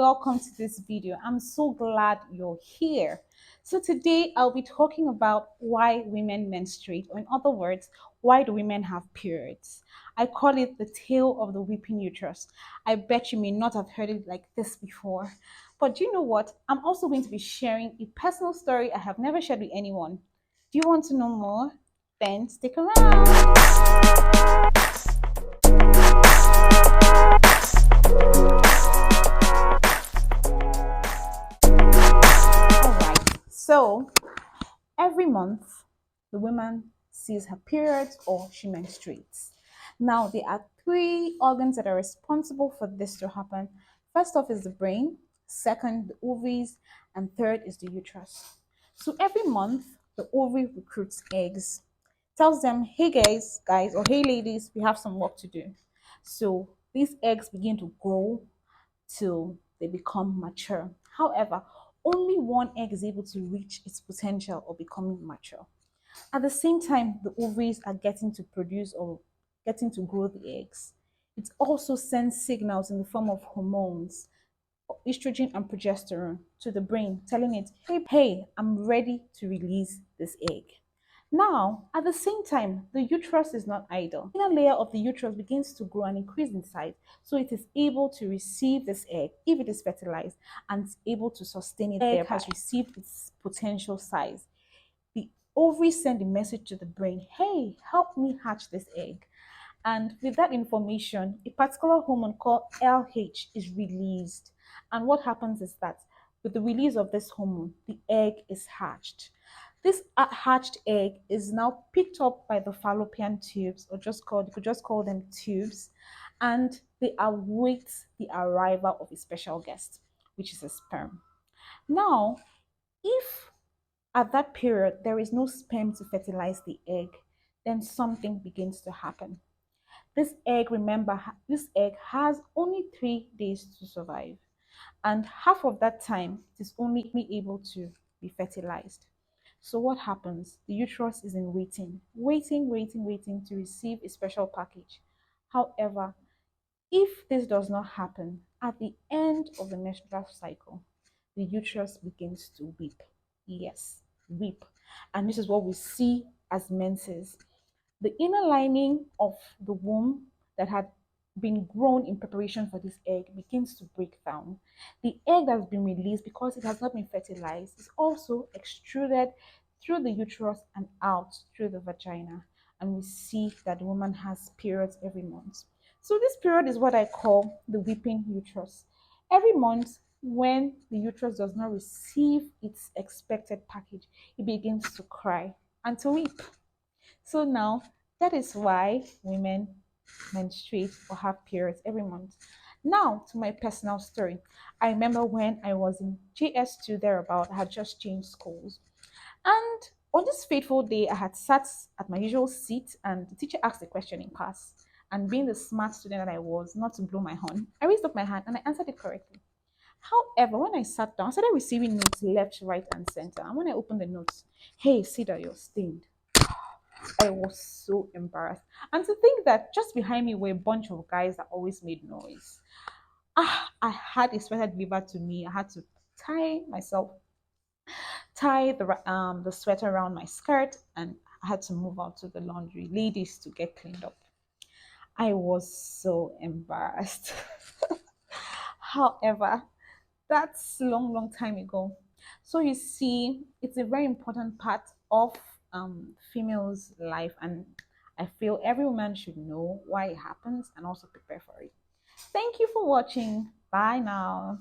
welcome to this video. I'm so glad you're here. So today I'll be talking about why women menstruate, or in other words, why do women have periods? I call it the tale of the weeping uterus. I bet you may not have heard it like this before. But do you know what? I'm also going to be sharing a personal story I have never shared with anyone. Do you want to know more? Then stick around. So every month, the woman sees her periods or she menstruates. Now, there are three organs that are responsible for this to happen. First off is the brain, second, the ovaries, and third is the uterus. So every month, the ovary recruits eggs, tells them, hey guys, or hey ladies, we have some work to do. So these eggs begin to grow till they become mature. However, only one egg is able to reach its potential or becoming mature. At the same time, the ovaries are getting to produce or getting to grow the eggs. It also sends signals in the form of hormones, estrogen and progesterone, to the brain, telling it, hey, I'm ready to release this egg. Now, at the same time, the uterus is not idle. The inner layer of the uterus begins to grow and increase in size, so it is able to receive this egg if it is fertilized and is able to sustain it. The egg has received its potential size. The ovaries send a message to the brain, hey, help me hatch this egg. And with that information, a particular hormone called LH is released. And what happens is that with the release of this hormone, the egg is hatched. This hatched egg is now picked up by the fallopian tubes, or you could just call them tubes, and they await the arrival of a special guest, which is a sperm. Now, if at that period there is no sperm to fertilize the egg, then something begins to happen. This egg, remember, this egg has only 3 days to survive, and half of that time it is only able to be fertilized. So what happens? The uterus is in waiting to receive a special package. However, if this does not happen, at the end of the menstrual cycle, the uterus begins to weep. Yes, weep. And this is what we see as menses. The inner lining of the womb that had been grown in preparation for this egg begins to break down. The egg that has been released, because it has not been fertilized, is also extruded through the uterus and out through the vagina. And we see that the woman has periods every month. So this period is what I call the weeping uterus. Every month, when the uterus does not receive its expected package, it begins to cry and to weep. So now that is why women menstruate or have periods every month. Now to my personal story. I remember when I was in JS2 thereabout, I had just changed schools. And on this fateful day, I had sat at my usual seat and the teacher asked a question in class. And being the smart student that I was, not to blow my horn, I raised up my hand and I answered it correctly. However, when I sat down, I started receiving notes left, right, and center. And when I opened the notes, hey, see that you're stained. I was so embarrassed. And to think that just behind me were a bunch of guys that always made noise. I had a sweater delivered to me. I had to tie the sweater around my skirt, and I had to move out to the laundry ladies to get cleaned up. I was so embarrassed. However, that's long time ago. So you see, it's a very important part of females' life, and I feel every woman should know why it happens and also prepare for it. Thank you for watching. Bye now.